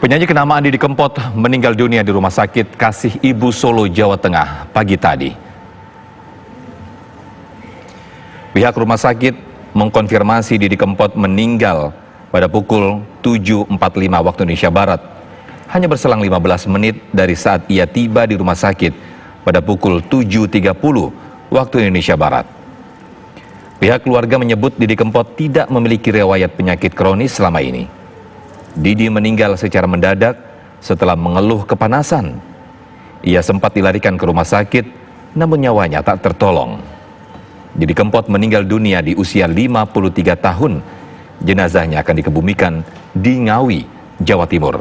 Penyanyi kenamaan Didi Kempot meninggal dunia di Rumah Sakit Kasih Ibu Solo, Jawa Tengah pagi tadi. Pihak rumah sakit mengkonfirmasi Didi Kempot meninggal pada pukul 7.45 waktu Indonesia Barat. Hanya berselang 15 menit dari saat ia tiba di rumah sakit pada pukul 7.30 waktu Indonesia Barat. Pihak keluarga menyebut Didi Kempot tidak memiliki riwayat penyakit kronis selama ini. Didi meninggal secara mendadak setelah mengeluh kepanasan. Ia sempat dilarikan ke rumah sakit, namun nyawanya tak tertolong. Didi Kempot meninggal dunia di usia 53 tahun. Jenazahnya akan dikebumikan di Ngawi, Jawa Timur.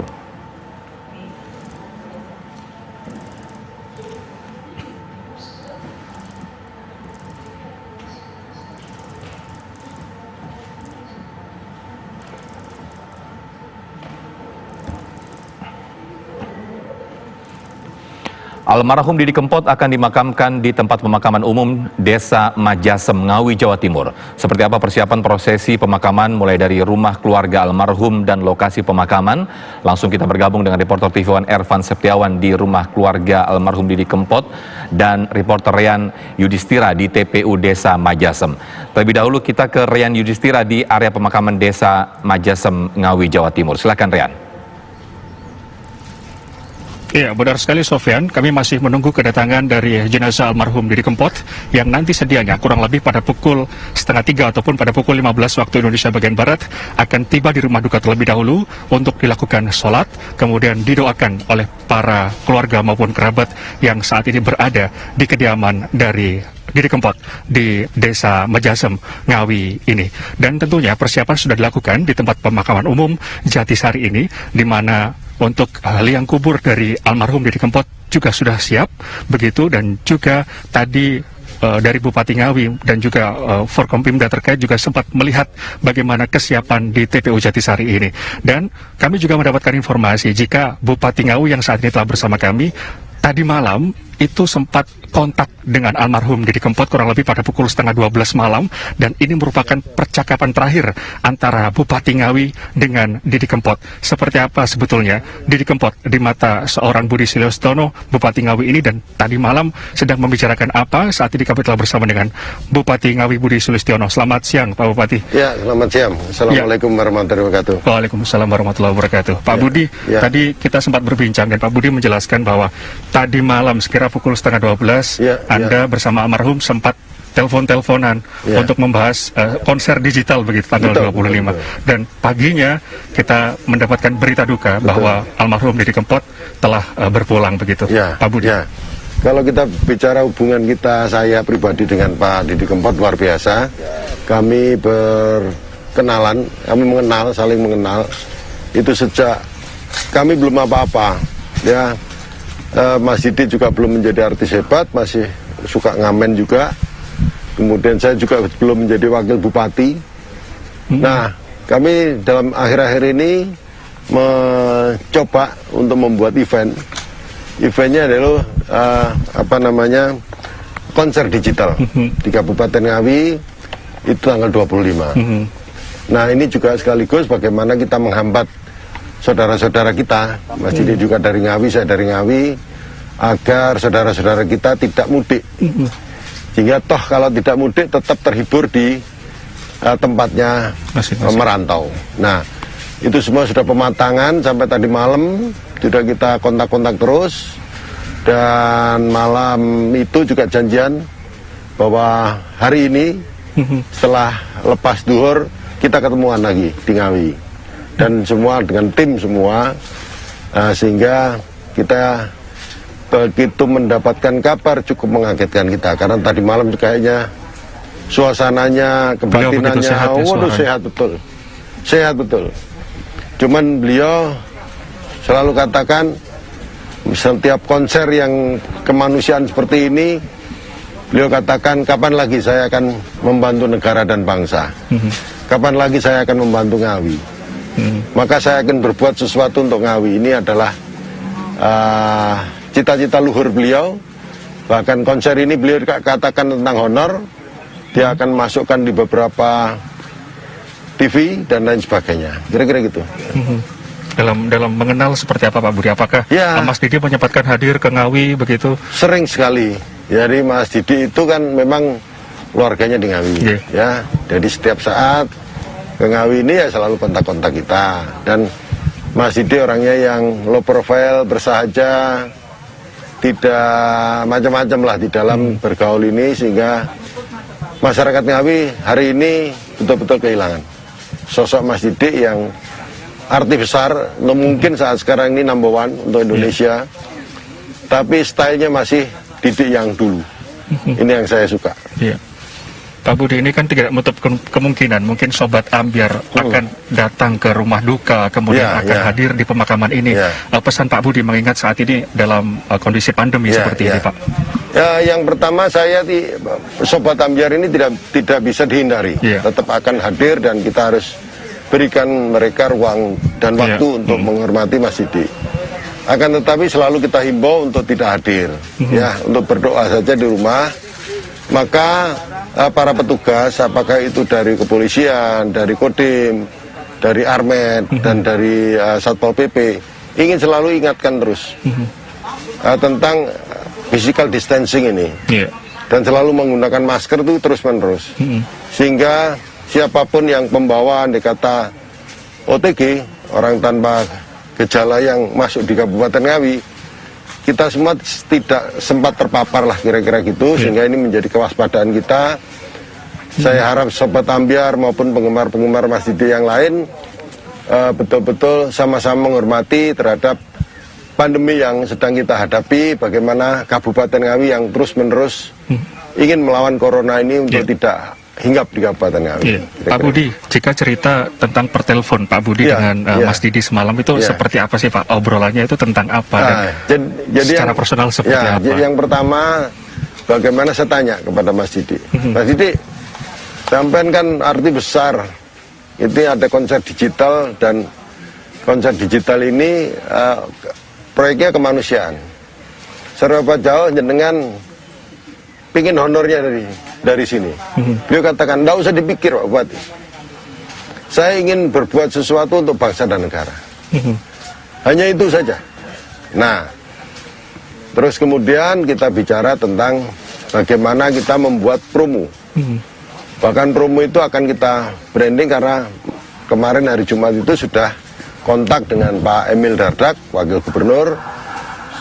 Almarhum Didi Kempot akan dimakamkan di tempat pemakaman umum Desa Majasem, Ngawi, Jawa Timur. Seperti apa persiapan prosesi pemakaman mulai dari rumah keluarga almarhum dan lokasi pemakaman? Langsung kita bergabung dengan reporter TV One Ervan Septiawan di rumah keluarga almarhum Didi Kempot dan reporter Rian Yudhistira di TPU Desa Majasem. Terlebih dahulu kita ke Rian Yudhistira di area pemakaman Desa Majasem, Ngawi, Jawa Timur. Silakan Rian. Iya, benar sekali Sofyan. Kami masih menunggu kedatangan dari jenazah almarhum Didi Kempot yang nanti sedianya kurang lebih pada pukul 2:30 ataupun pada pukul 15 waktu Indonesia bagian Barat akan tiba di rumah duka terlebih dahulu untuk dilakukan sholat, kemudian didoakan oleh para keluarga maupun kerabat yang saat ini berada di kediaman dari Didi Kempot di Desa Majasem, Ngawi ini. Dan tentunya persiapan sudah dilakukan di tempat pemakaman umum Jatisari ini, di mana untuk liang kubur dari almarhum Didi Kempot juga sudah siap begitu, dan juga tadi dari Bupati Ngawi dan juga Forkompimda terkait juga sempat melihat bagaimana kesiapan di TPU Jatisari ini. Dan kami juga mendapatkan informasi jika Bupati Ngawi yang saat ini telah bersama kami tadi malam itu sempat kontak dengan almarhum Didi Kempot kurang lebih pada pukul 11:30 malam, dan ini merupakan percakapan terakhir antara Bupati Ngawi dengan Didi Kempot. Seperti apa sebetulnya Didi Kempot di mata seorang Budi Sulistiono, Bupati Ngawi ini, dan tadi malam sedang membicarakan apa? Saat ini kami telah bersama dengan Bupati Ngawi Budi Sulistiono. Selamat siang Pak Bupati. Ya, selamat siang. Assalamualaikum warahmatullahi wabarakatuh. Waalaikumsalam warahmatullahi wabarakatuh. Pak Budi, tadi kita sempat berbincang dan Pak Budi menjelaskan bahwa tadi malam sekira pukul 11:30 Anda bersama almarhum sempat telepon-teleponan untuk membahas konser digital begitu tanggal 25. Dan paginya kita mendapatkan berita duka bahwa almarhum Didi Kempot telah berpulang begitu. Pak Budi. Kalau kita bicara hubungan kita, saya pribadi dengan Pak Didi Kempot luar biasa. Kami berkenalan, kami mengenal, saling mengenal. Itu sejak kami belum apa-apa, ya. Mas Didi juga belum menjadi artis hebat, masih suka ngamen juga. Kemudian saya juga belum menjadi wakil bupati. Nah, kami dalam akhir-akhir ini mencoba untuk membuat event. Eventnya adalah konser digital di Kabupaten Ngawi, itu tanggal 25. Nah, ini juga sekaligus bagaimana kita menghambat saudara-saudara kita, Mas Didi juga dari Ngawi, saya dari Ngawi, agar saudara-saudara kita tidak mudik. Sehingga toh kalau tidak mudik tetap terhibur di tempatnya merantau. Nah, itu semua sudah pematangan sampai tadi malam, sudah kita kontak-kontak terus. Dan malam itu juga janjian bahwa hari ini setelah lepas duhur kita ketemuan lagi di Ngawi. Dan semua dengan tim semua, sehingga kita begitu mendapatkan kabar cukup mengagetkan kita, karena tadi malam kayaknya suasananya, kebatinannya, sehat betul. Cuman beliau selalu katakan setiap konser yang kemanusiaan seperti ini, beliau katakan kapan lagi saya akan membantu negara dan bangsa, kapan lagi saya akan membantu Ngawi. Maka saya akan berbuat sesuatu untuk Ngawi. Ini adalah cita-cita luhur beliau. Bahkan konser ini beliau katakan tentang honor. Dia akan masukkan di beberapa TV dan lain sebagainya. Kira-kira gitu. dalam mengenal seperti apa Pak Budi? Apakah Mas Didi menyempatkan hadir ke Ngawi begitu? Sering sekali. Jadi Mas Didi itu kan memang keluarganya di Ngawi, ya. Jadi setiap saat ke Ngawi ini ya selalu kontak-kontak kita. Dan Mas Didi orangnya yang low profile, bersahaja, tidak macam-macam lah di dalam bergaul ini, sehingga masyarakat Ngawi hari ini betul-betul kehilangan sosok Mas Didi yang arti besar. Mungkin saat sekarang ini number one untuk Indonesia, tapi stylenya masih Didi yang dulu. Ini yang saya suka. Pak Budi, ini kan tidak menutup kemungkinan mungkin Sobat Ambyar akan datang ke rumah duka, kemudian akan hadir di pemakaman ini. Pesan Pak Budi mengingat saat ini dalam kondisi pandemi seperti ini, Pak. Ya, yang pertama saya Sobat Ambyar ini tidak bisa dihindari. Tetap akan hadir dan kita harus berikan mereka ruang dan waktu untuk menghormati Mas Didi. Akan tetapi selalu kita himbau untuk tidak hadir, ya, untuk berdoa saja di rumah. Maka para petugas, apakah itu dari kepolisian, dari Kodim, dari Armet, dan dari Satpol PP, ingin selalu ingatkan terus tentang physical distancing ini, dan selalu menggunakan masker itu terus-menerus, sehingga siapapun yang pembawa kata OTG, orang tanpa gejala yang masuk di Kabupaten Ngawi, kita semua tidak sempat terpapar lah kira-kira gitu, sehingga ini menjadi kewaspadaan kita. Saya harap Sobat Ambyar maupun penggemar-penggemar Mas Didi yang lain betul-betul sama-sama menghormati terhadap pandemi yang sedang kita hadapi, bagaimana Kabupaten Ngawi yang terus-menerus ingin melawan corona ini untuk tidak hinggap di Kabupaten Ngawi. Pak Budi, jika cerita tentang pertelepon Pak Budi dengan Mas Didi semalam itu seperti apa sih Pak? Obrolannya itu tentang apa? Dan jadi secara personal seperti apa? Yang pertama, bagaimana saya tanya kepada Mas Didi, Mas Didi, sampean kan arti besar, ini ada konser digital, dan konser digital ini proyeknya kemanusiaan. Seberapa jauh jenengan pingin honornya dari sini? Beliau katakan, tidak usah dipikir Pak Bupati, saya ingin berbuat sesuatu untuk bangsa dan negara. Hanya itu saja. Nah, terus kemudian kita bicara tentang bagaimana kita membuat promo. Bahkan promo itu akan kita branding, karena kemarin hari Jumat itu sudah kontak dengan Pak Emil Dardak, Wakil Gubernur,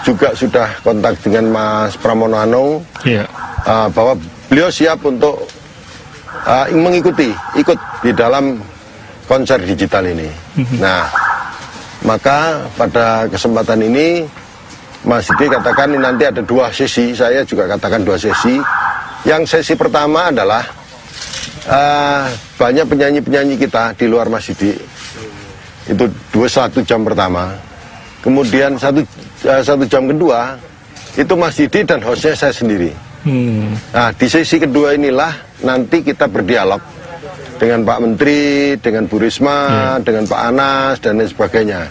juga sudah kontak dengan Mas Pramono Anung, bahwa beliau siap untuk ikut di dalam konser digital ini. Nah, maka pada kesempatan ini Mas Didi katakan ini nanti ada 2 sesi, saya juga katakan 2 sesi. Yang sesi pertama adalah banyak penyanyi-penyanyi kita di luar Mas Didi, itu 1 jam pertama. Kemudian satu jam kedua itu Mas Didi dan hostnya saya sendiri. Nah, di sesi kedua inilah nanti kita berdialog dengan Pak Menteri, dengan Bu Risma, dengan Pak Anas, dan lain sebagainya.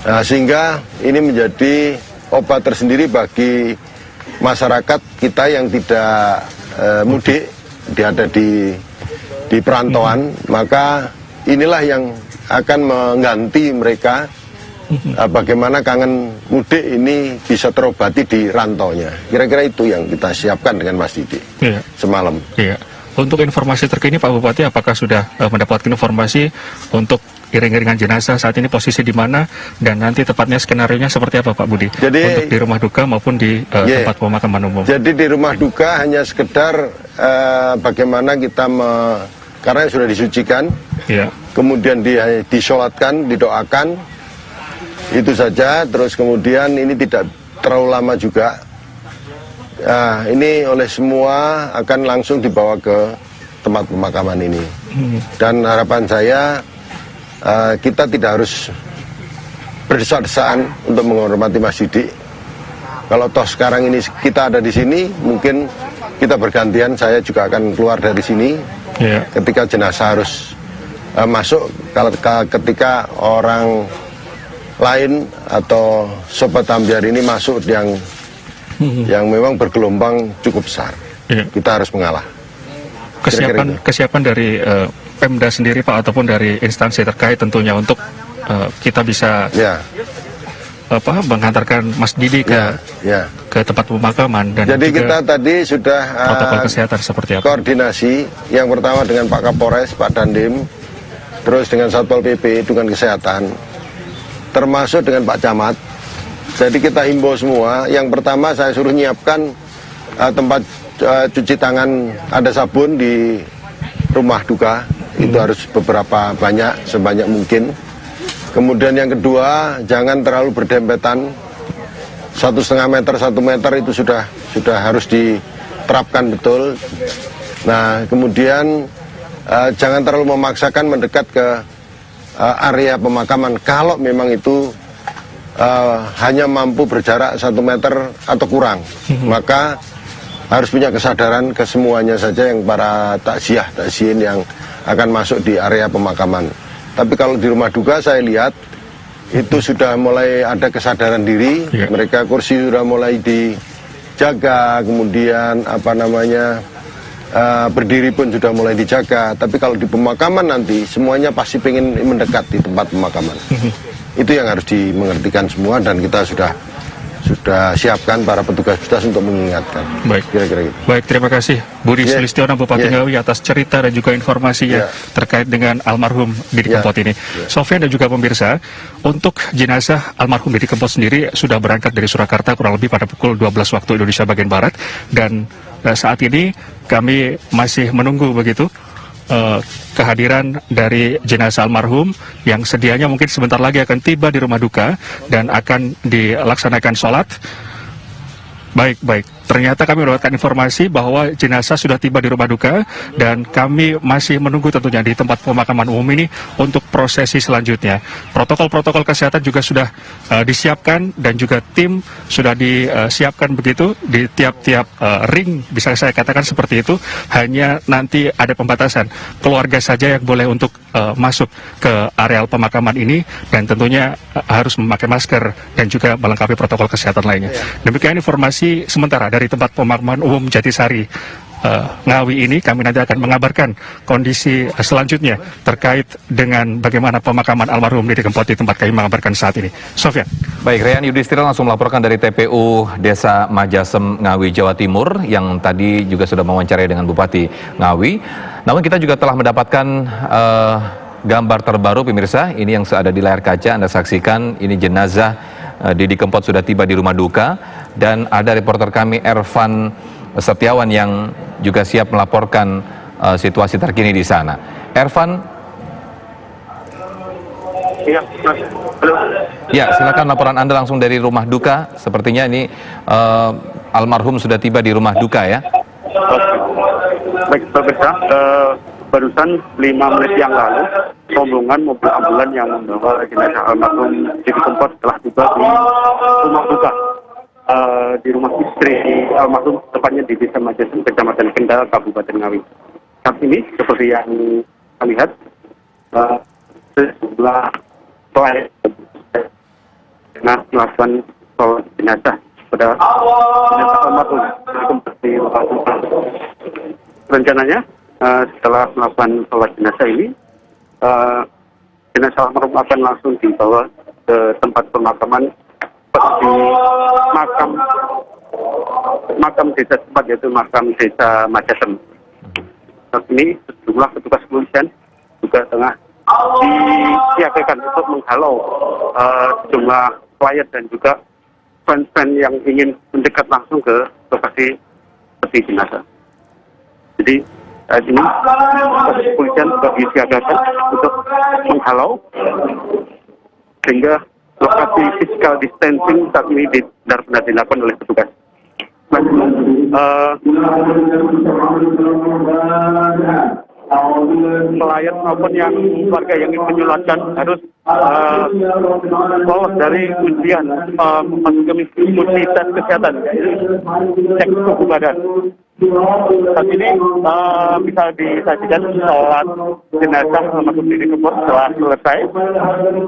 Nah, sehingga ini menjadi obat tersendiri bagi masyarakat kita yang tidak mudik, ada di perantauan. Maka inilah yang akan mengganti mereka, bagaimana kangen mudik ini bisa terobati di rantaunya. Kira-kira itu yang kita siapkan dengan Mas Didi semalam. Untuk informasi terkini Pak Bupati, apakah sudah mendapatkan informasi untuk iring-iringan jenazah saat ini posisi di mana, dan nanti tepatnya skenarionya seperti apa Pak Budi? Jadi, untuk di rumah duka maupun di tempat pemakaman umum. Jadi di rumah duka hanya sekedar bagaimana kita karena sudah disucikan, kemudian disolatkan, didoakan, itu saja. Terus kemudian ini tidak terlalu lama juga. Ini oleh semua akan langsung dibawa ke tempat pemakaman ini. Dan harapan saya kita tidak harus berdesak-desakan untuk menghormati Mas Didi. Kalau toh sekarang ini kita ada di sini, mungkin kita bergantian, saya juga akan keluar dari sini ketika jenazah harus masuk. Kalau ketika orang lain atau Sobat Ambyar ini masuk yang memang bergelombang cukup besar, kita harus mengalah. Kesiapan dari Pemda sendiri Pak, ataupun dari instansi terkait tentunya untuk kita bisa Ya, menghantarkan Mas Didi ke ya. ke tempat pemakaman, dan Jadi juga kita tadi sudah protokol kesehatan seperti apa? koordinasi. Yang pertama dengan Pak Kapolres, Pak Dandim, terus dengan Satpol PP, dengan kesehatan, termasuk dengan Pak Camat. Jadi kita himbau semua. Yang pertama saya suruh nyiapkan tempat cuci tangan, ada sabun di rumah duka. Itu harus beberapa banyak, sebanyak mungkin. Kemudian yang kedua, jangan terlalu berdempetan. 1,5 meter, 1 meter itu sudah harus diterapkan betul. Nah, kemudian jangan terlalu memaksakan mendekat ke area pemakaman. Kalau memang itu hanya mampu berjarak 1 meter atau kurang, maka harus punya kesadaran ke semuanya saja yang para takziah-takzihin yang akan masuk di area pemakaman. Tapi kalau di rumah duka saya lihat itu sudah mulai ada kesadaran diri, mereka kursi sudah mulai dijaga, kemudian berdiri pun sudah mulai dijaga. Tapi kalau di pemakaman nanti semuanya pasti pengen mendekat di tempat pemakaman. Itu yang harus dimengertikan semua, dan kita sudah siapkan para petugas untuk mengingatkan. Baik, kira-kira gitu. Baik, terima kasih Budi Sulistiono, Bupati Ngawi, atas cerita dan juga informasinya terkait dengan almarhum Didi Kempot ini. Sofyan dan juga pemirsa, untuk jenazah almarhum Didi Kempot sendiri sudah berangkat dari Surakarta kurang lebih pada pukul 12 waktu Indonesia bagian Barat, dan saat ini kami masih menunggu begitu kehadiran dari jenazah almarhum yang sedianya mungkin sebentar lagi akan tiba di rumah duka dan akan dilaksanakan sholat. Baik. Ternyata kami mendapatkan informasi bahwa jenazah sudah tiba di rumah duka, dan kami masih menunggu tentunya di tempat pemakaman umum ini untuk prosesi selanjutnya. Protokol-protokol kesehatan juga sudah disiapkan, dan juga tim sudah disiapkan begitu di tiap-tiap ring, bisa saya katakan seperti itu. Hanya nanti ada pembatasan, keluarga saja yang boleh untuk masuk ke areal pemakaman ini, dan tentunya harus memakai masker dan juga melengkapi protokol kesehatan lainnya. Demikian informasi sementara dari tempat pemakaman umum Jatisari Ngawi ini. Kami nanti akan mengabarkan kondisi selanjutnya terkait dengan bagaimana pemakaman almarhum Didi Kempot di tempat kami mengabarkan saat ini. Sofyan. Baik, Rehan Yudhistira langsung melaporkan dari TPU Desa Majasem, Ngawi, Jawa Timur, yang tadi juga sudah mewawancarai dengan Bupati Ngawi. Namun kita juga telah mendapatkan gambar terbaru, pemirsa. Ini yang ada di layar kaca Anda saksikan. Ini jenazah Didi Kempot sudah tiba di rumah duka, dan ada reporter kami Ervan Setiawan yang juga siap melaporkan situasi terkini di sana. Ervan. Iya, halo. Ya, silakan laporan Anda langsung dari rumah duka. Sepertinya ini almarhum sudah tiba di rumah duka ya. Baik, pemirsa, barusan 5 menit yang lalu rombongan mobil ambulan yang membawa jenazah almarhum Didi Kempot telah tiba di rumah duka, di rumah istri almarhum, tepatnya di Desa Majasem, Kecamatan Kendal, Kabupaten Ngawi. Saat ini seperti yang kita lihat, sejumlah pelayan melakukan sholat jenazah pada jenazah almarhum Didi Kempot di rumah duka. Rencananya setelah melakukan sholat jenazah ini, jenazah almarhum akan langsung dibawa ke tempat pemakaman seperti makam desa tempat, yaitu makam Desa Majasem. Saat ini sejumlah petugas kepolisian juga tengah disiagakan untuk menghalau sejumlah pelayan dan juga fans-fans yang ingin mendekat langsung ke lokasi peti jenazah. Jadi saat ini kepolisian sudah disiagakan untuk menghalau, sehingga lokasi physical distancing saat ini benar-benar dilakukan oleh petugas. Pelayan maupun yang warga yang ingin menyolatkan harus lolos dari ujian uji tes kesehatan, yaitu cek suhu badan. Saat ini bisa disajikan sholat jenazah almarhum Didi Kempot setelah selesai.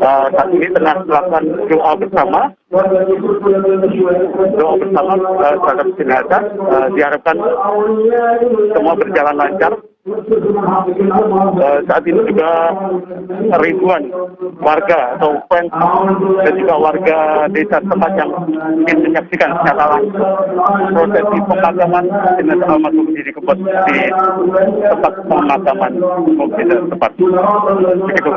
Saat ini tengah melakukan doa bersama terhadap jenazah. Diharapkan semua berjalan lancar Saat ini juga ribuan warga atau fans dan juga warga desa tempat yang ingin menyaksikan secara langsung prosesi pemakaman jenazah almarhum Didi Kempot di tempat pemakaman umum desa tempat. Begitu.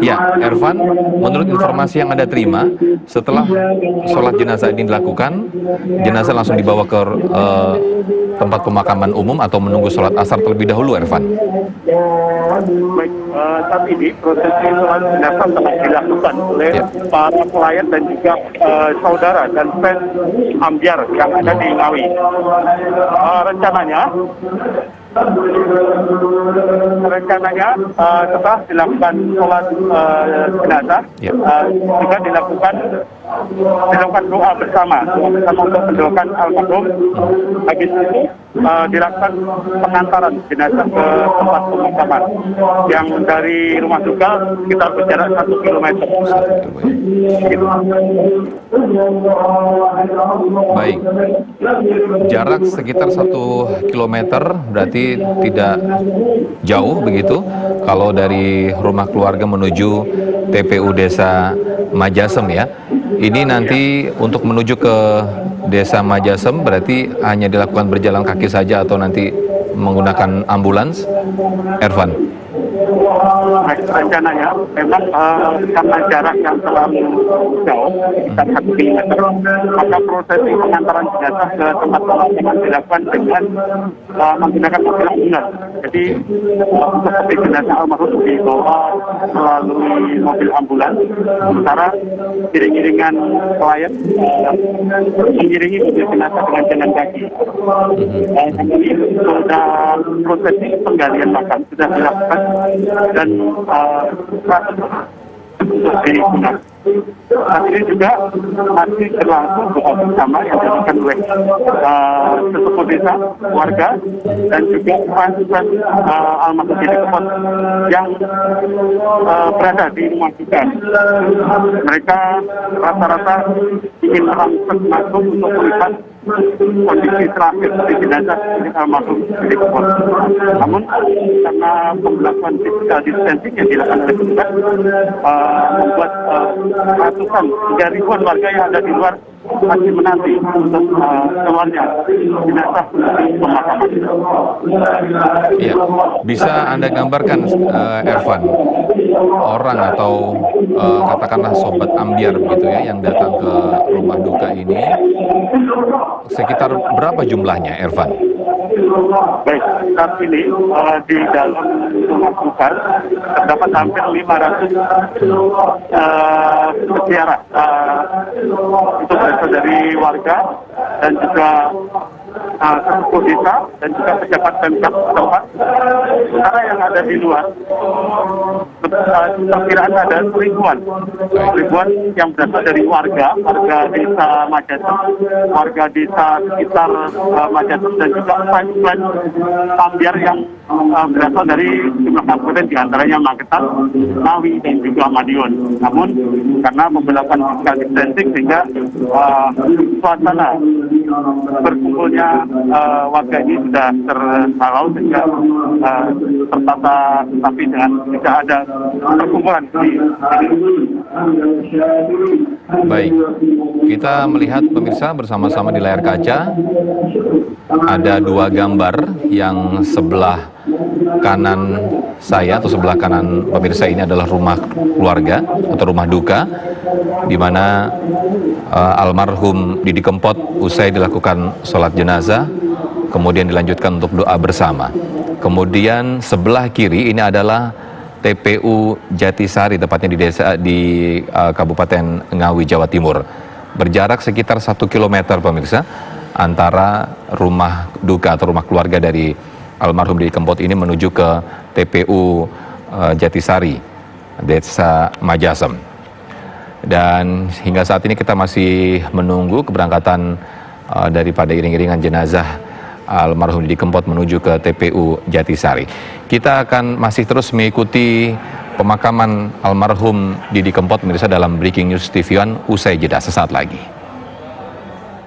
Ya, Ervan, menurut informasi yang Anda terima, setelah sholat jenazah ini dilakukan, jenazah langsung dibawa ke tempat pemakaman umum atau menunggu sholat asar terlebih dahulu, Ervan? Baik, saat ini prosesi sholat jenazah telah dilakukan oleh para pelayan dan juga saudara dan fans Ambyar yang ada di Ngawi. Rencananya setelah dilakukan sholat jenazah juga dilakukan doa bersama untuk mendoakan almarhum. Habis itu dilakukan pengantaran jenazah ke tempat pemakaman yang dari rumah duka sekitar berjarak 1 kilometer. Baik, jarak sekitar 1 kilometer berarti tidak jauh begitu kalau dari rumah keluarga menuju TPU Desa Majasem ya. Ini nanti untuk menuju ke Desa Majasem berarti hanya dilakukan berjalan kaki saja atau nanti menggunakan ambulans, Ervan? Rencananya memang karena jarak yang terlalu jauh, sekitar 1 kilometer, maka prosesi pengantaran jenazah ke tempat pemakaman dilakukan dengan menggunakan mobil ambulans. Jadi untuk peti jenazah almarhum dibawa melalui mobil ambulans, sementara iring-iringan klien mengiringi mobil jenazah dengan jalan kaki. Ini sudah prosesi penggalian makam sudah dilakukan dan untuk digunakan. Saat ini juga masih berlangsung doa bersama yang dilakukan oleh sesepuh desa, warga, dan juga fans almarhum Didi Kempot yang berada di rumah duka. Mereka rata-rata ingin langsung masuk untuk melihat kondisi terakhir di jenazah almarhum Didi Kempot. Namun karena pemberlakuan physical distancing yang dilakukan oleh petugas membuat ratusan hingga ribuan warga yang ada di luar masih menanti untuk keluarnya jenazah pemakaman. Ya, bisa Anda gambarkan, Ervan, orang atau katakanlah sobat Ambyar begitu ya yang datang ke rumah duka ini, sekitar berapa jumlahnya, Ervan? Baik, saat ini di dalam rumah duka terdapat hampir 500 peziarah. Itu berasal dari warga dan juga sesepuh desa dan juga pejabat pemkab setempat. Sementara yang ada di luar perkiraan ada ribuan yang berasal dari warga desa Majasem, warga desa sekitar Majasem dan juga fans Ambyar yang berasal dari jumlah kabupaten diantaranya Magetan, Ngawi dan juga Madiun. Namun karena memperlakukan physical distancing sehingga suasana berkumpulnya warga ini sudah terhalau sehingga tertata tapi dengan tidak ada perkumpulan di Baik, kita melihat pemirsa bersama-sama di layar kaca ada dua gambar yang sebelah kanan saya atau sebelah kanan pemirsa ini adalah rumah keluarga atau rumah duka di mana almarhum Didi Kempot usai dilakukan sholat jenazah kemudian dilanjutkan untuk doa bersama. Kemudian sebelah kiri ini adalah TPU Jatisari, tepatnya di Kabupaten Ngawi, Jawa Timur. Berjarak sekitar 1 kilometer pemirsa antara rumah duka atau rumah keluarga dari almarhum Didi Kempot ini menuju ke TPU Jatisari, Desa Majasem. Dan hingga saat ini kita masih menunggu keberangkatan daripada iring-iringan jenazah almarhum Didi Kempot menuju ke TPU Jatisari. Kita akan masih terus mengikuti pemakaman almarhum Didi Kempot pemirsa dalam Breaking News TV One usai jeda sesaat lagi.